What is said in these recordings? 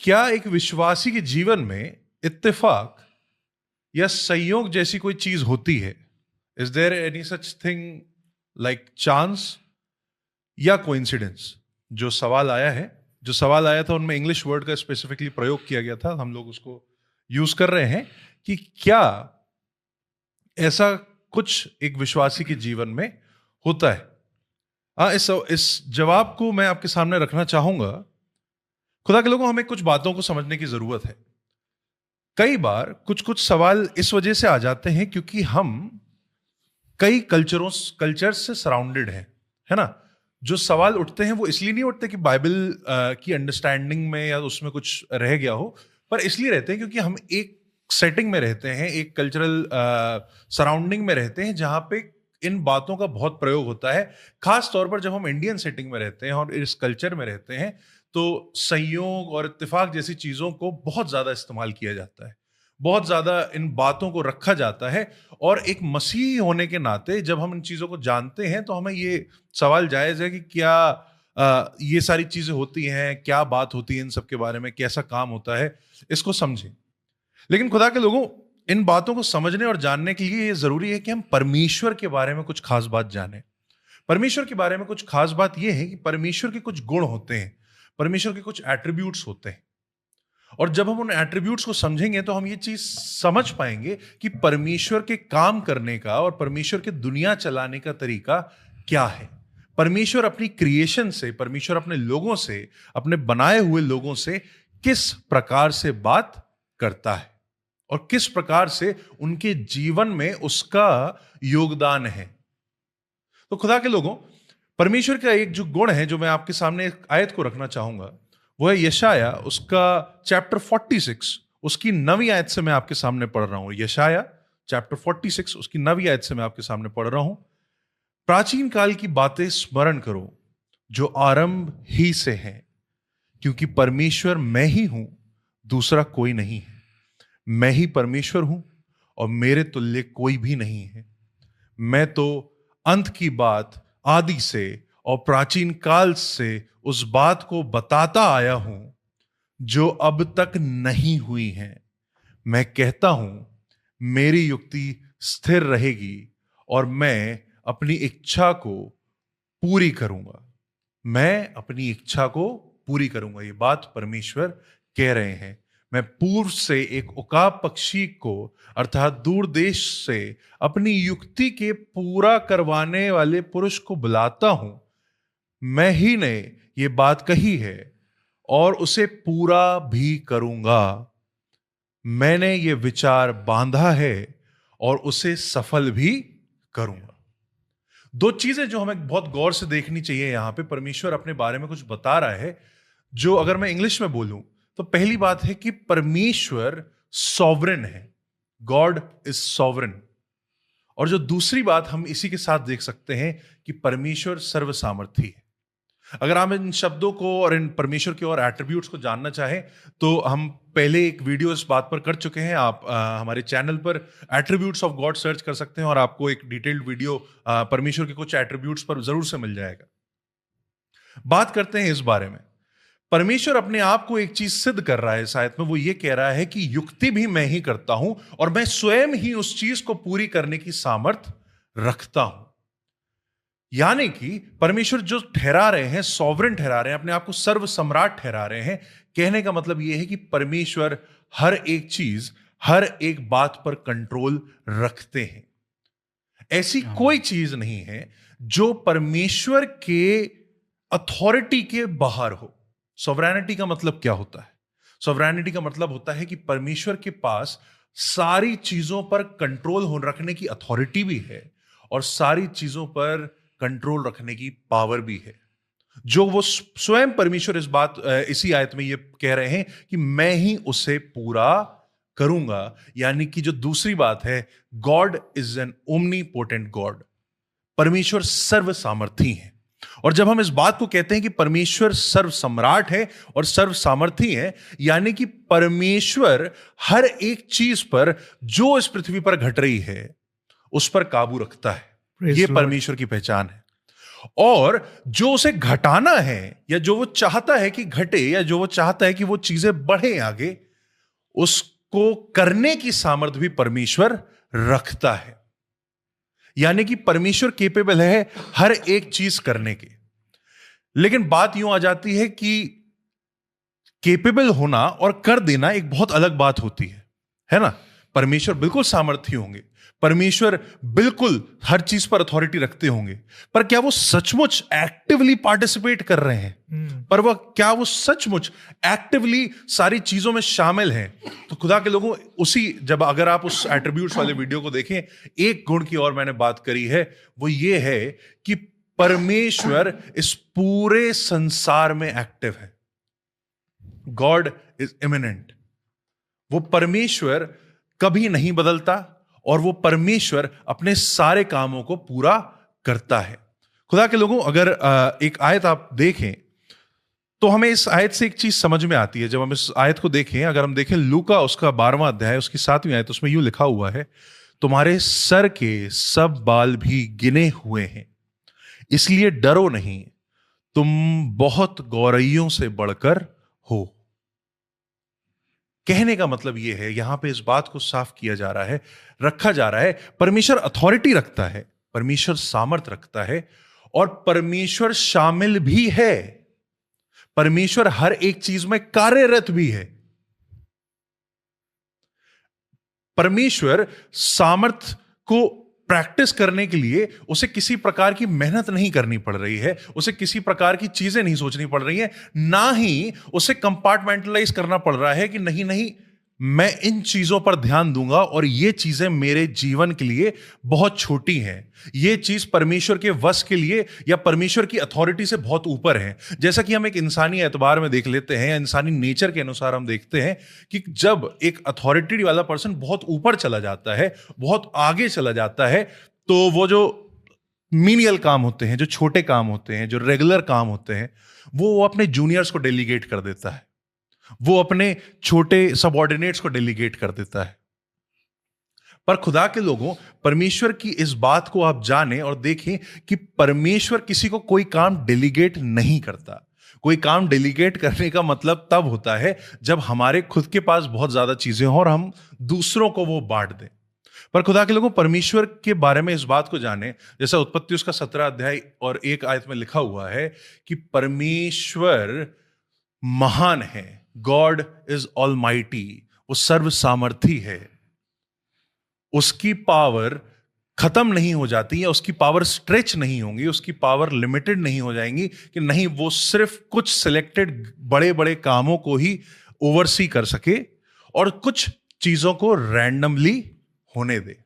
क्या एक विश्वासी के जीवन में इत्तेफाक या संयोग जैसी कोई चीज होती है? Is there any such thing like chance या कोइंसिडेंस? जो सवाल आया था उनमें इंग्लिश वर्ड का स्पेसिफिकली प्रयोग किया गया था, हम लोग उसको यूज कर रहे हैं कि क्या ऐसा कुछ एक विश्वासी के जीवन में होता है। हाँ, इस जवाब को मैं आपके सामने रखना चाहूंगा। खुदा के लोगों, हमें कुछ बातों को समझने की जरूरत है। कई बार कुछ कुछ सवाल इस वजह से आ जाते हैं क्योंकि हम कई कल्चर से सराउंडेड हैं, है ना। जो सवाल उठते हैं वो इसलिए नहीं उठते कि बाइबल की अंडरस्टैंडिंग में या उसमें कुछ रह गया हो, पर इसलिए रहते हैं क्योंकि हम एक सेटिंग में रहते हैं, एक कल्चरल सराउंडिंग में रहते हैं जहां पे इन बातों का बहुत प्रयोग होता है। खास तौर पर जब हम इंडियन सेटिंग में रहते हैं और इस कल्चर में रहते हैं तो संयोग और इत्तेफाक जैसी चीजों को बहुत ज्यादा इस्तेमाल किया जाता है, बहुत ज्यादा इन बातों को रखा जाता है। और एक मसीही होने के नाते जब हम इन चीजों को जानते हैं तो हमें ये सवाल जायज है कि क्या ये सारी चीजें होती हैं, क्या बात होती है इन सब के बारे में, कैसा काम होता है, इसको समझें। लेकिन खुदा के लोगों, इन बातों को समझने और जानने के लिए ये जरूरी है कि हम परमेश्वर के बारे में कुछ खास बात जानें। परमेश्वर के बारे में कुछ खास बात यह है कि परमेश्वर के कुछ गुण होते हैं, परमेश्वर के कुछ एट्रीब्यूट्स होते हैं। और जब हम उन एट्रीब्यूट्स को समझेंगे तो हम ये चीज समझ पाएंगे कि परमेश्वर के काम करने का और परमेश्वर के दुनिया चलाने का तरीका क्या है। परमेश्वर अपनी क्रिएशन से, परमेश्वर अपने लोगों से, अपने बनाए हुए लोगों से किस प्रकार से बात करता है और किस प्रकार से उनके जीवन में उसका योगदान है। तो खुदा के लोगों, परमेश्वर का एक जो गुण है जो मैं आपके सामने एक आयत को रखना चाहूंगा, वो है यशाया, उसका चैप्टर 46, उसकी 9वीं आयत से मैं आपके सामने पढ़ रहा हूं। यशाया चैप्टर 46 उसकी 9वीं आयत से मैं आपके सामने पढ़ रहा हूं। प्राचीन काल की बातें स्मरण करो जो आरंभ ही से हैं, क्योंकि परमेश्वर मैं ही हूं, दूसरा कोई नहीं है। मैं ही परमेश्वर हूं और मेरे तुल्य कोई भी नहीं है। मैं तो अंत की बात आदि से और प्राचीन काल से उस बात को बताता आया हूं जो अब तक नहीं हुई है। मैं कहता हूं मेरी युक्ति स्थिर रहेगी और मैं अपनी इच्छा को पूरी करूंगा। मैं अपनी इच्छा को पूरी करूंगा। ये बात परमेश्वर कह रहे हैं। मैं पूर्व से एक उकाब पक्षी को अर्थात दूर देश से अपनी युक्ति के पूरा करवाने वाले पुरुष को बुलाता हूं। मैं ही ने ये बात कही है और उसे पूरा भी करूंगा। मैंने ये विचार बांधा है और उसे सफल भी करूंगा। दो चीजें जो हमें बहुत गौर से देखनी चाहिए। यहां पे परमेश्वर अपने बारे में कुछ बता रहा है जो अगर मैं इंग्लिश में बोलूं तो पहली बात है कि परमेश्वर सॉवरेन है। God is sovereign. और जो दूसरी बात हम इसी के साथ देख सकते हैं कि परमेश्वर सर्वसामर्थी है। अगर आप इन शब्दों को और इन परमेश्वर के और एट्रीब्यूट्स को जानना चाहें तो हम पहले एक वीडियो इस बात पर कर चुके हैं। आप हमारे चैनल पर एट्रीब्यूट्स ऑफ गॉड सर्च कर सकते हैं और आपको एक डिटेल्ड वीडियो परमेश्वर के कुछ एट्रीब्यूट्स पर जरूर से मिल जाएगा। बात करते हैं इस बारे में। परमेश्वर अपने आप को एक चीज सिद्ध कर रहा है इस आयत में। वो ये कह रहा है कि युक्ति भी मैं ही करता हूं और मैं स्वयं ही उस चीज को पूरी करने की सामर्थ रखता हूं। यानी कि परमेश्वर जो ठहरा रहे हैं, सॉवरेन ठहरा रहे हैं, अपने आप को सर्व सम्राट ठहरा रहे हैं। कहने का मतलब यह है कि परमेश्वर हर एक चीज, हर एक बात पर कंट्रोल रखते हैं। ऐसी कोई चीज नहीं है जो परमेश्वर के अथॉरिटी के बाहर हो। सॉवरेनिटी का मतलब क्या होता है? सॉवरेनिटी का मतलब होता है कि परमेश्वर के पास सारी चीजों पर कंट्रोल रखने की अथॉरिटी भी है और सारी चीजों पर कंट्रोल रखने की पावर भी है। जो वो स्वयं परमेश्वर इसी आयत में ये कह रहे हैं कि मैं ही उसे पूरा करूंगा। यानी कि जो दूसरी बात है, God is an omnipotent God. परमेश्वर सर्व सामर्थी है। और जब हम इस बात को कहते हैं कि परमेश्वर सर्व सम्राट है और सर्व सामर्थी है, यानी कि परमेश्वर हर एक चीज पर जो इस पृथ्वी पर घट रही है उस पर काबू रखता है। यह परमेश्वर की पहचान है। और जो उसे घटाना है या जो वो चाहता है कि घटे या जो वो चाहता है कि वो चीजें बढ़े आगे, उसको करने की सामर्थ्य भी परमेश्वर रखता है। यानी कि परमेश्वर केपेबल है हर एक चीज करने की। लेकिन बात यूं आ जाती है कि केपेबल होना और कर देना एक बहुत अलग बात होती है ना। परमेश्वर बिल्कुल सामर्थ्य होंगे, परमेश्वर बिल्कुल हर चीज पर अथॉरिटी रखते होंगे, पर क्या वो सचमुच एक्टिवली पार्टिसिपेट कर रहे हैं? पर वह क्या वो सचमुच एक्टिवली सारी चीजों में शामिल हैं? तो खुदा के लोगों, जब अगर आप उस एट्रीब्यूट्स वाले वीडियो को देखें, एक गुण की और मैंने बात करी है, वो ये है कि परमेश्वर इस पूरे संसार में एक्टिव है। God is immanent. वो परमेश्वर कभी नहीं बदलता और वो परमेश्वर अपने सारे कामों को पूरा करता है। खुदा के लोगों, अगर एक आयत आप देखें तो हमें इस आयत से एक चीज समझ में आती है। जब हम इस आयत को देखें, अगर हम देखें लूका उसका 12वां अध्याय उसकी 7वीं आयत, उसमें यूं लिखा हुआ है, तुम्हारे सर के सब बाल भी गिने हुए हैं, इसलिए डरो नहीं, तुम बहुत गौरैयों से बढ़कर हो। कहने का मतलब यह है, यहां पे इस बात को साफ किया जा रहा है, रखा जा रहा है, परमेश्वर अथॉरिटी रखता है, परमेश्वर सामर्थ रखता है और परमेश्वर शामिल भी है। परमेश्वर हर एक चीज में कार्यरत भी है। परमेश्वर सामर्थ को प्रैक्टिस करने के लिए उसे किसी प्रकार की मेहनत नहीं करनी पड़ रही है, उसे किसी प्रकार की चीजें नहीं सोचनी पड़ रही है, ना ही उसे कंपार्टमेंटलाइज करना पड़ रहा है कि नहीं नहीं मैं इन चीजों पर ध्यान दूंगा और ये चीजें मेरे जीवन के लिए बहुत छोटी हैं, ये चीज परमेश्वर के वश के लिए या परमेश्वर की अथॉरिटी से बहुत ऊपर है। जैसा कि हम एक इंसानी एतबार में देख लेते हैं या इंसानी नेचर के अनुसार हम देखते हैं कि जब एक अथॉरिटी वाला पर्सन बहुत ऊपर चला जाता है, बहुत आगे चला जाता है, तो वो जो मीनियल काम होते हैं, जो छोटे काम होते हैं, जो रेगुलर काम होते हैं, वो अपने जूनियर्स को डेलीगेट कर देता है, वो अपने छोटे सबऑर्डिनेट्स को डेलीगेट कर देता है। पर खुदा के लोगों, परमेश्वर की इस बात को आप जानें और देखें कि परमेश्वर किसी को कोई काम डेलीगेट नहीं करता। कोई काम डेलीगेट करने का मतलब तब होता है जब हमारे खुद के पास बहुत ज्यादा चीजें हों और हम दूसरों को वो बांट दें। पर खुदा के लोगों, परमेश्वर के बारे में इस बात को जाने, जैसा उत्पत्ति उसका 17 अध्याय और 1 आयत में लिखा हुआ है कि परमेश्वर महान है, गॉड इज ऑलमाइटी, वो सर्व सामर्थी है, उसकी पावर खत्म नहीं हो जाती है, उसकी पावर स्ट्रेच नहीं होंगी, उसकी पावर लिमिटेड नहीं हो जाएंगी कि नहीं वो सिर्फ कुछ सिलेक्टेड बड़े बड़े कामों को ही ओवरसी कर सके और कुछ चीजों को रैंडमली होने दे।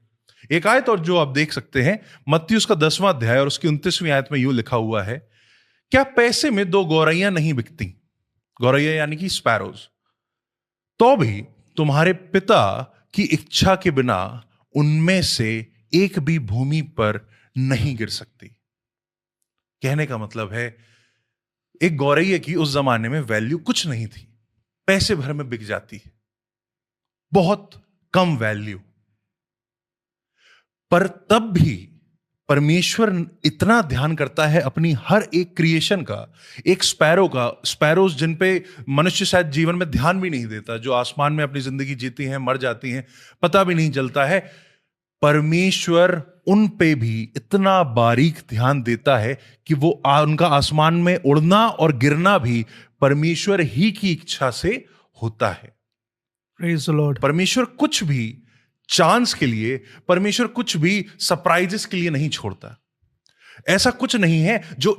एक आयत और जो आप देख सकते हैं, मत्ती उसका 10वां अध्याय और उसकी 29वीं आयत में यूं लिखा हुआ है, क्या पैसे में 2 गौरैया नहीं बिकती, गौरैया यानी कि स्पैरोज, तो भी तुम्हारे पिता की इच्छा के बिना उनमें से एक भी भूमि पर नहीं गिर सकती। कहने का मतलब है, एक गौरैया की उस जमाने में वैल्यू कुछ नहीं थी, पैसे भर में बिक जाती है, बहुत कम वैल्यू। पर तब भी परमेश्वर इतना ध्यान करता है अपनी हर एक क्रिएशन का, एक स्पैरो का, स्पैरोज जिन पे मनुष्य शायद जीवन में ध्यान भी नहीं देता, जो आसमान में अपनी जिंदगी जीती हैं, मर जाती हैं, पता भी नहीं चलता है, परमेश्वर उन पे भी इतना बारीक ध्यान देता है कि वो उनका आसमान में उड़ना और गिरना भी परमेश्वर ही की इच्छा से होता है। Praise the Lord. परमेश्वर कुछ भी चांस के लिए, परमेश्वर कुछ भी सरप्राइजेस के लिए नहीं छोड़ता। ऐसा कुछ नहीं है जो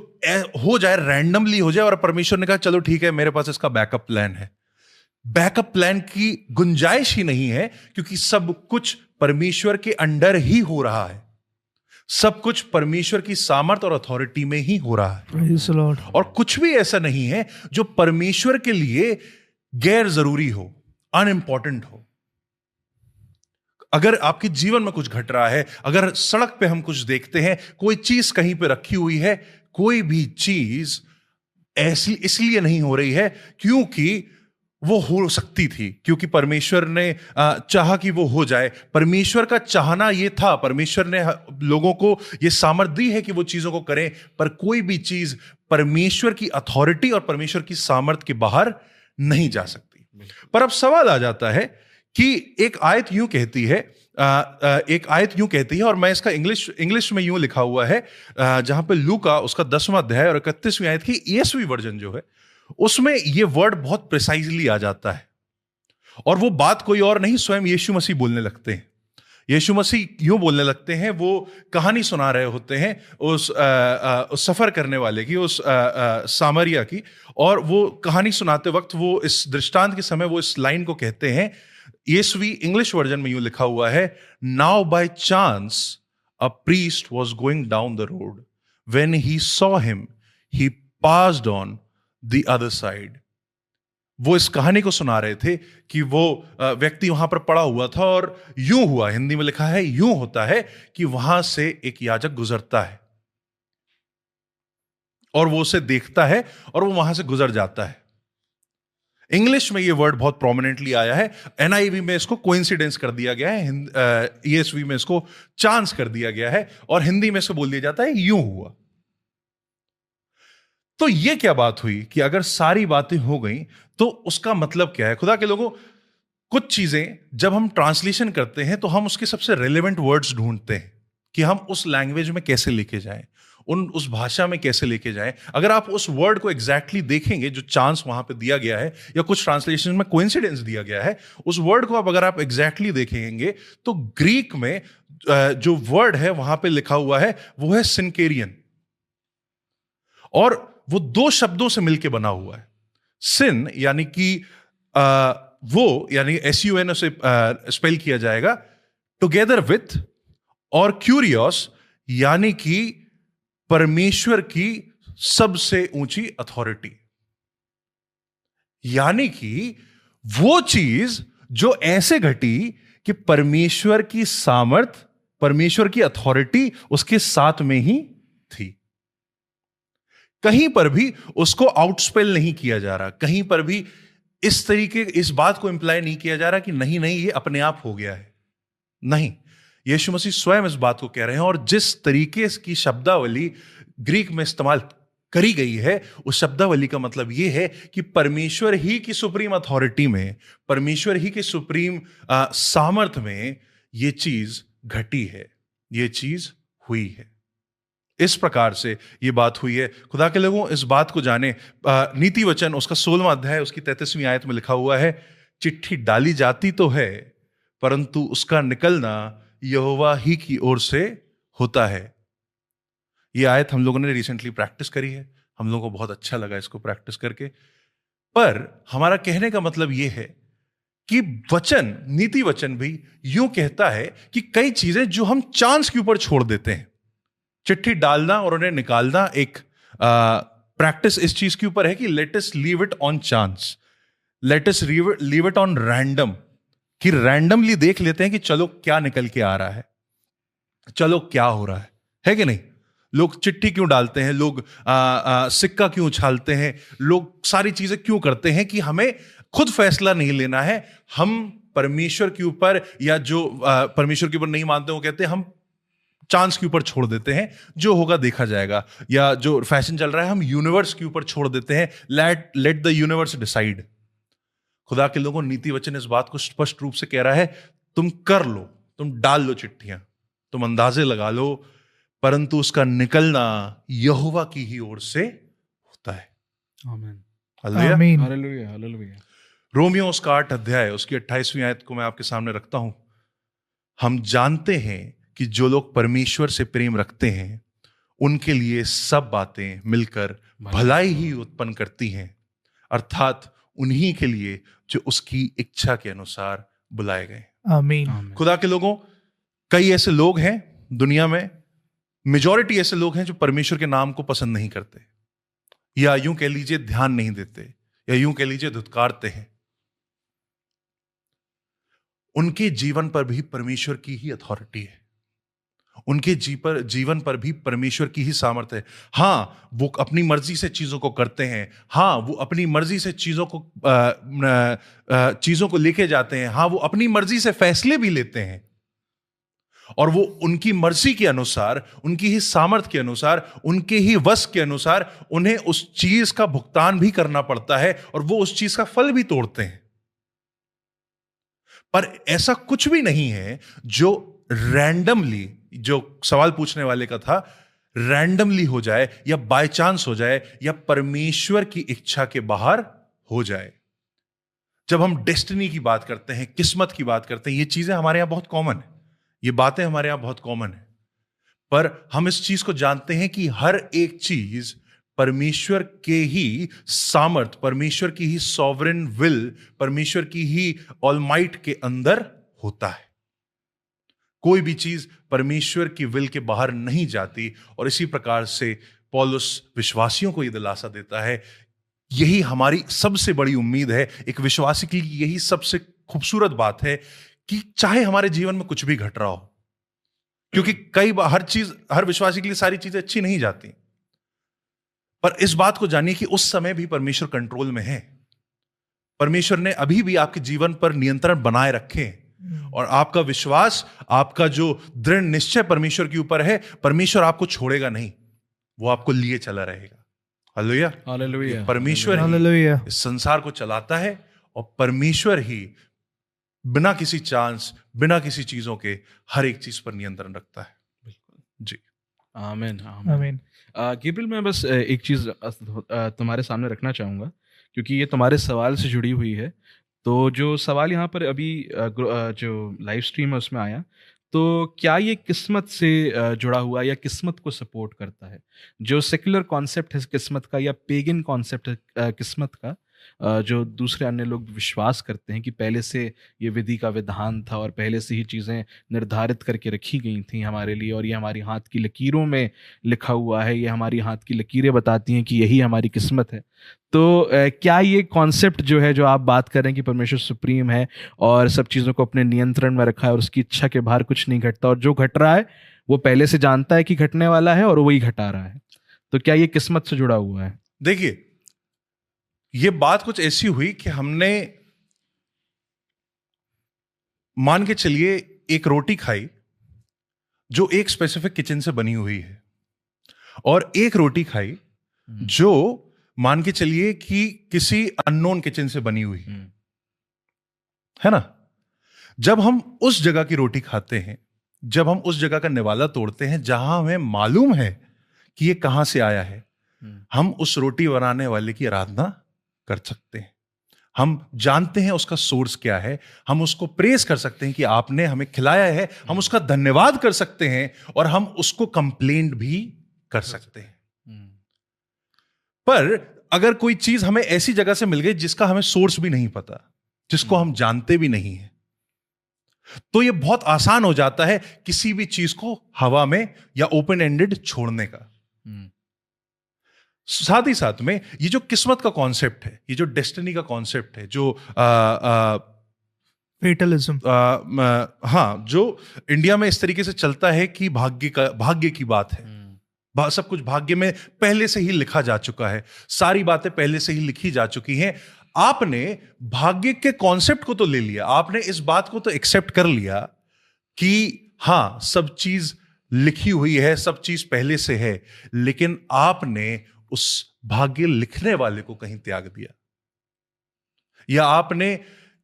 हो जाए, रैंडमली हो जाए और परमेश्वर ने कहा चलो ठीक है मेरे पास इसका बैकअप प्लान है। बैकअप प्लान की गुंजाइश ही नहीं है, क्योंकि सब कुछ परमेश्वर के अंडर ही हो रहा है, सब कुछ परमेश्वर की सामर्थ और अथॉरिटी में ही हो रहा है। Praise the Lord. और कुछ भी ऐसा नहीं है जो परमेश्वर के लिए गैर जरूरी हो, अनइम्पॉर्टेंट हो। अगर आपके जीवन में कुछ घट रहा है, अगर सड़क पे हम कुछ देखते हैं, कोई चीज कहीं पे रखी हुई है, कोई भी चीज ऐसी इसलिए नहीं हो रही है क्योंकि वो हो सकती थी, क्योंकि परमेश्वर ने चाहा कि वो हो जाए। परमेश्वर का चाहना ये था, परमेश्वर ने लोगों को ये सामर्थ्य दी है कि वो चीजों को करें, पर कोई भी चीज परमेश्वर की अथॉरिटी और परमेश्वर की सामर्थ्य के बाहर नहीं जा सकती। पर अब सवाल आ जाता है कि एक आयत यूं कहती है, और मैं इसका इंग्लिश में यूं लिखा हुआ है, जहां पे लूका उसका 10वां अध्याय और 31वीं आयत की ईएसवी वर्जन जो है, उसमें ये वर्ड बहुत प्रिसाइजली आ जाता है, और वो बात कोई और नहीं, स्वयं यीशु मसीह बोलने लगते हैं। यीशु मसीह यूं बोलने लगते हैं, वो कहानी सुना रहे होते हैं उस सफर करने वाले की, उस सामरिया की, और वो कहानी सुनाते वक्त वो इस दृष्टांत के समय वो इस लाइन को कहते हैं। ईएसवी इंग्लिश वर्जन में यूं लिखा हुआ है, now by chance a priest was going down the road, when he saw him he passed on the other side. वो इस कहानी को सुना रहे थे कि वो व्यक्ति वहां पर पड़ा हुआ था, और यूं हुआ, हिंदी में लिखा है यूं होता है कि वहां से एक याजक गुजरता है और वो उसे देखता है और वो वहां से गुजर जाता है। इंग्लिश में ये वर्ड बहुत प्रोमिनेंटली आया है, एनआईवी में इसको कोइंसिडेंस कर दिया गया है, ईएसवी में इसको चांस कर दिया गया है, और हिंदी में इसको बोल दिया जाता है यूं हुआ। तो ये क्या बात हुई कि अगर सारी बातें हो गई तो उसका मतलब क्या है? खुदा के लोगों, कुछ चीजें जब हम ट्रांसलेशन करते हैं तो हम उसके सबसे रेलेवेंट वर्ड्स ढूंढते हैं कि हम उस लैंग्वेज में कैसे लेके जाएं, उस भाषा में कैसे लेके जाएं। अगर आप उस वर्ड को एग्जैक्टली देखेंगे जो चांस वहां पे दिया गया है, या कुछ ट्रांसलेशन में कोइंसिडेंस दिया गया है, उस वर्ड को अगर आप एग्जैक्टली देखेंगे तो ग्रीक में जो वर्ड है वहां पे लिखा हुआ है वो है सिनकेरियन, और वो दो शब्दों से मिलके बना हुआ है। सिन यानी कि वो, यानी SUN से स्पेल किया जाएगा, टुगेदर विथ, और क्यूरियस यानी कि परमेश्वर की सबसे ऊंची अथॉरिटी। यानी कि वो चीज जो ऐसे घटी कि परमेश्वर की सामर्थ, परमेश्वर की अथॉरिटी उसके साथ में ही थी। कहीं पर भी उसको आउटस्पेल नहीं किया जा रहा, कहीं पर भी इस तरीके इस बात को इंप्लाई नहीं किया जा रहा कि नहीं नहीं ये अपने आप हो गया है। नहीं, यीशु मसीह स्वयं इस बात को कह रहे हैं, और जिस तरीके की शब्दावली ग्रीक में इस्तेमाल करी गई है, उस शब्दावली का मतलब यह है कि परमेश्वर ही की सुप्रीम अथॉरिटी में, परमेश्वर ही के सुप्रीम सामर्थ में यह चीज घटी है, यह चीज हुई है। इस प्रकार से ये बात हुई है। खुदा के लोगों, इस बात को जाने, नीति वचन उसका 16वां अध्याय उसकी 33वीं आयत में लिखा हुआ है, चिट्ठी डाली जाती तो है परंतु उसका निकलना यहोवा ही की ओर से होता है। ये आयत हम लोगों ने रिसेंटली प्रैक्टिस करी है, हम लोगों को बहुत अच्छा लगा इसको प्रैक्टिस करके। पर हमारा कहने का मतलब यह है कि वचन, नीति वचन भी यूं कहता है कि कई चीजें जो हम चांस के ऊपर छोड़ देते हैं, चिट्ठी डालना और उन्हें निकालना, एक प्रैक्टिस इस चीज के ऊपर है कि let us leave it on chance, let us leave it on random, कि रैंडमली देख लेते हैं कि चलो क्या निकल के आ रहा है, चलो क्या हो रहा है कि नहीं। लोग चिट्ठी क्यों डालते हैं, लोग सिक्का क्यों उछालते हैं, लोग सारी चीजें क्यों करते हैं कि हमें खुद फैसला नहीं लेना है। हम परमेश्वर के ऊपर, या जो परमेश्वर के ऊपर नहीं मानते वो कहते हैं हम चांस के ऊपर छोड़ देते हैं, जो होगा देखा जाएगा, या जो फैशन चल रहा है हम यूनिवर्स के ऊपर छोड़ देते हैं, लेट द यूनिवर्स डिसाइड। खुदा के लोगों, नीति वचन इस बात को स्पष्ट रूप से कह रहा है, तुम कर लो, तुम डाल लो चिट्ठियां, तुम अंदाजे लगा लो, परंतु उसका निकलना यहोवा की ही ओर से होता है। आमीन, हालेलुया, हालेलुया, हालेलुया। रोमियो उसका 8 अध्याय उसकी 28वीं आयत को मैं आपके सामने रखता हूं। हम जानते हैं कि जो लोग परमेश्वर से प्रेम रखते हैं उनके लिए सब बातें मिलकर भलाई ही उत्पन्न करती हैं, अर्थात उन्हीं के लिए जो उसकी इच्छा के अनुसार बुलाए गए। आमीन। खुदा के लोगों, कई ऐसे लोग हैं दुनिया में, मेजॉरिटी ऐसे लोग हैं जो परमेश्वर के नाम को पसंद नहीं करते, या यूं कह लीजिए ध्यान नहीं देते, या यूं कह लीजिए धुतकारते हैं। उनके जीवन पर भी परमेश्वर की ही अथॉरिटी है, उनके जीवन पर भी परमेश्वर की ही सामर्थ्य है। हाँ, वो अपनी मर्जी से चीजों को करते हैं, हाँ वो अपनी मर्जी से चीजों को लेके जाते हैं, हाँ वो अपनी मर्जी से फैसले भी लेते हैं, और वो उनकी मर्जी के अनुसार, उनकी ही सामर्थ्य के अनुसार, उनके ही वश के अनुसार उन्हें उस चीज का भुगतान भी करना पड़ता है, और वो उस चीज का फल भी तोड़ते हैं। पर ऐसा कुछ भी नहीं है जो रैंडमली, जो सवाल पूछने वाले का था, रैंडमली हो जाए या बाय चांस हो जाए या परमेश्वर की इच्छा के बाहर हो जाए। जब हम डेस्टिनी की बात करते हैं, किस्मत की बात करते हैं, ये चीजें हमारे यहां बहुत कॉमन है, ये बातें हमारे यहां बहुत कॉमन है, पर हम इस चीज को जानते हैं कि हर एक चीज परमेश्वर के ही सामर्थ, परमेश्वर की ही सॉवरेन विल, परमेश्वर की ही ऑलमाइट के अंदर होता है। कोई भी चीज परमेश्वर की विल के बाहर नहीं जाती। और इसी प्रकार से पौलुस विश्वासियों को यह दिलासा देता है, यही हमारी सबसे बड़ी उम्मीद है, एक विश्वासी के लिए यही सबसे खूबसूरत बात है कि चाहे हमारे जीवन में कुछ भी घट रहा हो, क्योंकि कई बार हर विश्वासी के लिए सारी चीजें अच्छी नहीं जाती, पर इस बात को जानिए कि उस समय भी परमेश्वर कंट्रोल में है। परमेश्वर ने अभी भी आपके जीवन पर नियंत्रण बनाए रखे, और आपका विश्वास, आपका जो दृढ़ निश्चय परमेश्वर के ऊपर है, परमेश्वर आपको छोड़ेगा नहीं, वो आपको लिए चला रहेगा। Hallelujah, hallelujah. परमेश्वर ही इस संसार को चलाता है, और परमेश्वर ही बिना किसी चांस, बिना किसी चीजों के हर एक चीज पर नियंत्रण रखता है। बिल्कुल जी, आमीन आमीन। गैब्रियल, मैं बस एक चीज तुम्हारे सामने रखना चाहूंगा, क्योंकि ये तुम्हारे सवाल से जुड़ी हुई है। तो जो सवाल यहाँ पर अभी जो लाइव स्ट्रीम है उसमें आया, तो क्या ये किस्मत से जुड़ा हुआ या किस्मत को सपोर्ट करता है? जो सेक्युलर कॉन्सेप्ट है किस्मत का, या पेगन कॉन्सेप्ट है किस्मत का, जो दूसरे अन्य लोग विश्वास करते हैं कि पहले से ये विधि का विधान था और पहले से ही चीज़ें निर्धारित करके रखी गई थी हमारे लिए, और ये हमारी हाथ की लकीरों में लिखा हुआ है, ये हमारी हाथ की लकीरें बताती हैं कि यही हमारी किस्मत है। तो क्या ये कॉन्सेप्ट जो है, जो आप बात कर रहे हैं कि परमेश्वर सुप्रीम है और सब चीज़ों को अपने नियंत्रण में रखा है और उसकी इच्छा के बाहर कुछ नहीं घटता, और जो घट रहा है वो पहले से जानता है कि घटने वाला है और वही घटा रहा है, तो क्या ये किस्मत से जुड़ा हुआ है? देखिए, ये बात कुछ ऐसी हुई कि हमने, मान के चलिए, एक रोटी खाई जो एक स्पेसिफिक किचन से बनी हुई है, और एक रोटी खाई जो मान के चलिए कि किसी अननोन किचन से बनी हुई है ना। जब हम उस जगह की रोटी खाते हैं, जब हम उस जगह का निवाला तोड़ते हैं जहां हमें मालूम है कि ये कहां से आया है, हम उस रोटी बनाने वाले की आराधना कर सकते हैं। हम जानते हैं उसका सोर्स क्या है, हम उसको प्रेज कर सकते हैं कि आपने हमें खिलाया है, हम उसका धन्यवाद कर सकते हैं, और हम उसको कंप्लेंट भी कर सकते हैं। पर अगर कोई चीज हमें ऐसी जगह से मिल गई जिसका हमें सोर्स भी नहीं पता, जिसको हम जानते भी नहीं है, तो यह बहुत आसान हो जाता है किसी भी चीज को हवा में या ओपन एंडेड छोड़ने का। साथ ही साथ में ये जो किस्मत का कॉन्सेप्ट है, ये जो डेस्टिनी का कॉन्सेप्ट है, जो फेटलिज्म, हाँ, जो इंडिया में इस तरीके से चलता है कि भाग्य की बात है, सब कुछ भाग्य में पहले से ही लिखा जा चुका है, सारी बातें पहले से ही लिखी जा चुकी हैं। आपने भाग्य के कॉन्सेप्ट को तो ले लिया, आपने इस बात को तो एक्सेप्ट कर लिया कि हाँ, सब चीज लिखी हुई है, सब चीज पहले से है, लेकिन आपने उस भाग्य लिखने वाले को कहीं त्याग दिया, या आपने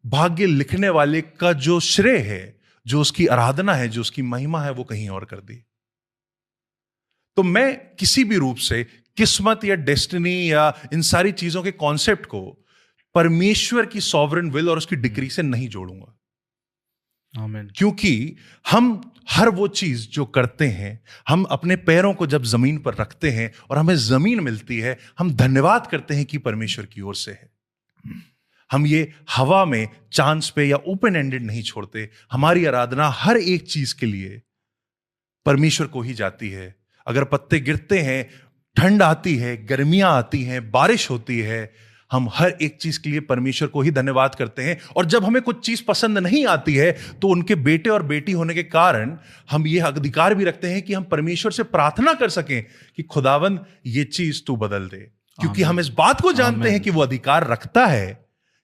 भाग्य लिखने वाले का जो श्रेय है, जो उसकी आराधना है, जो उसकी महिमा है, वो कहीं और कर दी। तो मैं किसी भी रूप से किस्मत या डेस्टिनी या इन सारी चीजों के कॉन्सेप्ट को परमेश्वर की सॉवरेन विल और उसकी डिक्री से नहीं जोड़ूंगा। आमीन। क्योंकि हम हर वो चीज जो करते हैं, हम अपने पैरों को जब जमीन पर रखते हैं और हमें जमीन मिलती है, हम धन्यवाद करते हैं कि परमेश्वर की ओर से है। हम ये हवा में, चांस पे या ओपन एंडेड नहीं छोड़ते। हमारी आराधना हर एक चीज के लिए परमेश्वर को ही जाती है। अगर पत्ते गिरते हैं, ठंड आती है, गर्मियां आती हैं, बारिश होती है, हम हर एक चीज के लिए परमेश्वर को ही धन्यवाद करते हैं, और जब हमें कुछ चीज पसंद नहीं आती है तो उनके बेटे और बेटी होने के कारण हम ये अधिकार भी रखते हैं कि हम परमेश्वर से प्रार्थना कर सकें कि खुदावंद ये चीज तू बदल दे, क्योंकि हम इस बात को जानते हैं कि वो अधिकार रखता है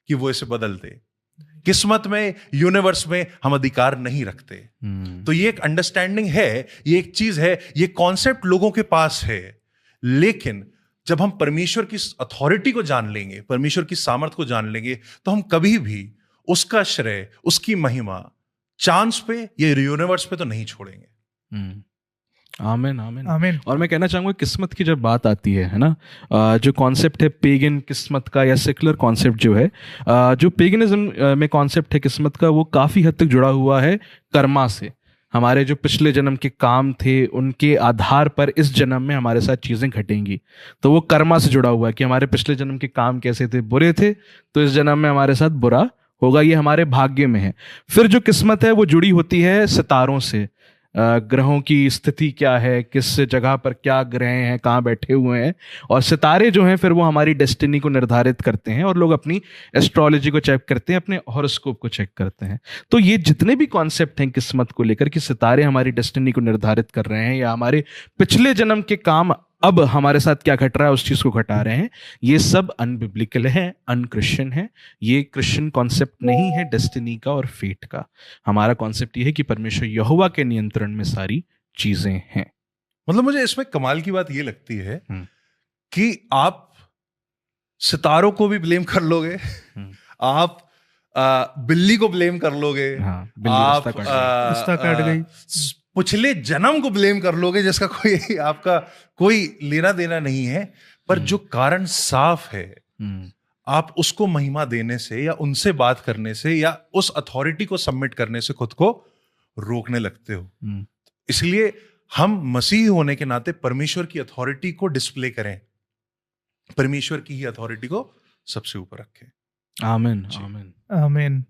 कि वो इसे बदल दे। किस्मत में, यूनिवर्स में हम अधिकार नहीं रखते। तो ये एक अंडरस्टैंडिंग है, ये एक चीज है, ये कॉन्सेप्ट लोगों के पास है। लेकिन जब हम परमेश्वर की अथॉरिटी को जान लेंगे, परमेश्वर की सामर्थ को जान लेंगे, तो हम कभी भी उसका श्रेय, उसकी महिमा चांस पे या यूनिवर्स पे तो नहीं छोड़ेंगे। आमीन, आमीन, आमीन। और मैं कहना चाहूँगा किस्मत की जब बात आती है ना, जो कॉन्सेप्ट है पेगन किस्मत का या सेकुलर कॉन्सेप्ट जो है, जो पेगनिज्म में कॉन्सेप्ट है किस्मत का, वो काफ़ी हद तक जुड़ा हुआ है कर्मा से। हमारे जो पिछले जन्म के काम थे उनके आधार पर इस जन्म में हमारे साथ चीज़ें घटेंगी। तो वो कर्मा से जुड़ा हुआ है कि हमारे पिछले जन्म के काम कैसे थे, बुरे थे, तो इस जन्म में हमारे साथ बुरा होगा, ये हमारे भाग्य में है। फिर जो किस्मत है वो जुड़ी होती है सितारों से, ग्रहों की स्थिति क्या है, किस जगह पर क्या ग्रह हैं, कहाँ बैठे हुए हैं, और सितारे जो हैं फिर वो हमारी डेस्टिनी को निर्धारित करते हैं, और लोग अपनी एस्ट्रोलॉजी को चेक करते हैं, अपने हॉरोस्कोप को चेक करते हैं। तो ये जितने भी कॉन्सेप्ट हैं किस्मत को लेकर कि सितारे हमारी डेस्टिनी को निर्धारित कर रहे हैं या हमारे पिछले जन्म के काम अब हमारे साथ क्या घट रहा है उस चीज को घटा रहे हैं, ये सब अनबिब्लिकल है, अनक्रिश्चियन है। ये क्रिश्चियन कॉन्सेप्ट नहीं है डेस्टिनी का और फेट का। हमारा कॉन्सेप्ट ये है कि परमेश्वर यहोवा के नियंत्रण में सारी चीजें हैं। मतलब मुझे इसमें कमाल की बात ये लगती है कि आप सितारों को भी ब्लेम कर लोगे, आप बिल्ली को ब्लेम कर लोगे, आप रास्ता काट गई, पिछले जन्म को ब्लेम कर लोगे जिसका कोई आपका कोई लेना देना नहीं है, पर जो कारण साफ है आप उसको महिमा देने से या उनसे बात करने से या उस अथॉरिटी को सबमिट करने से खुद को रोकने लगते हो। इसलिए हम मसीह होने के नाते परमेश्वर की अथॉरिटी को डिस्प्ले करें, परमेश्वर की ही अथॉरिटी को सबसे ऊपर रखें। आमीन, आमीन, आमीन।